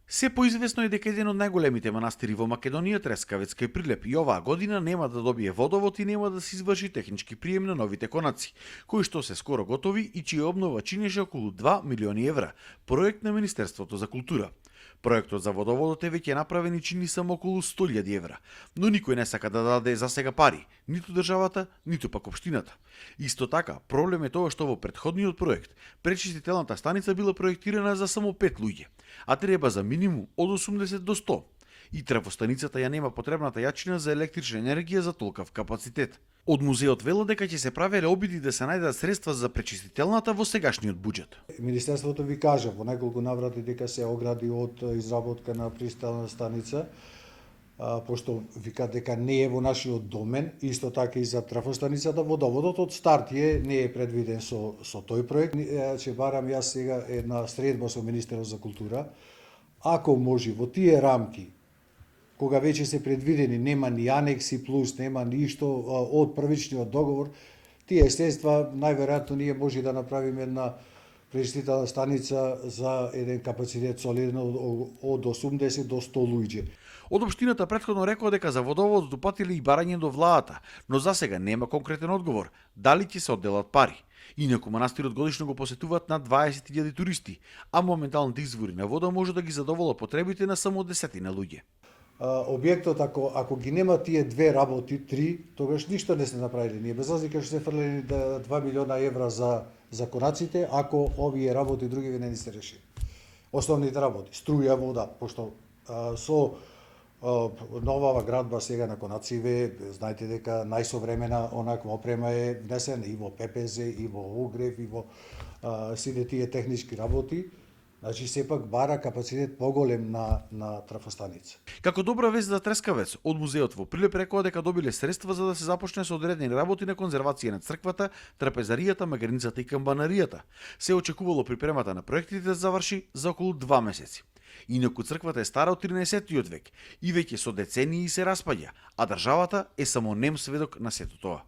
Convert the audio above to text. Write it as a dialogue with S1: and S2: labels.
S1: Се поизвестно е дека еден од најголемите манастири во Македонија, Трескавец кај Прилеп, и оваа година нема да добие водовод и нема да се изврши технички прием на новите конаци, кои што се скоро готови и чија обнова чинеше околу 2 милиони евра, проект на Министерството за култура. Проектот за водоводот е веќе направен и чини само околу 100.000 евра, но никој не сака да даде за сега пари, ниту државата, ниту пак општината. Исто така, проблем е тоа што во претходниот проект пречистителната станица била проектирана за само 5 луѓе, а треба за минимум од 80 до 100. И трафостаницата ја нема потребната јачина за електрична енергија за толкав капацитет. Од музеот вело дека ќе се правеле обиди да се најдат средства за пречистителната во сегашниот буџет.
S2: Министерството ви кажа во неколку наврати дека се огради од изработка на пристилна станица, пошто вика дека не е во нашиот домен, исто така и за трафостаницата, водоводот од старт не е предвиден со тој проект. Ќе барам јас сега една средба со Министерот за култура, ако може во тие рамки, кога веќе се предвидени, нема ни анекси плюс, нема ништо од првичниот договор, тие средства најверојатно ние може да направиме една пречистителна станица за еден капацитет солиден од 80 до 100 луѓе.
S1: Од општината претходно рекоа дека за водоводот упатили и барање до владата, но за сега нема конкретен одговор дали ќе се одделат пари. Инаку манастирот годишно го посетуваат над 20.000 туристи, а моменталните извори на вода може да ги задоволат потребите на само 10 луѓе.
S2: Објектот, ако ги нема тие две работи, три, тогаш ништо не се направили. Ние без разлика што се фрлени 2 милиона евра за конаците, ако овие работи други не ни се реши. Основните работи, струја, вода, пошто со новава градба сега на Конациве, знаете дека најсовремена онаква опрема е внесена и во ППЗ, и во огрев, и во сите тие технички работи. Значи, сепак бара капацитет поголем на трафостаница.
S1: Како добра вест за Трескавец, од музеот во Прилеп рекоа дека добиле средства за да се започне со одредени работи на конзервација на црквата, трапезаријата, магарницата и камбанаријата. Се очекувало припремата на проектите да заврши за околу 2 месеци. Инаку црквата е стара од 13-тиот век и веќе со децении се распаѓа, а државата е само нем сведок на сето тоа.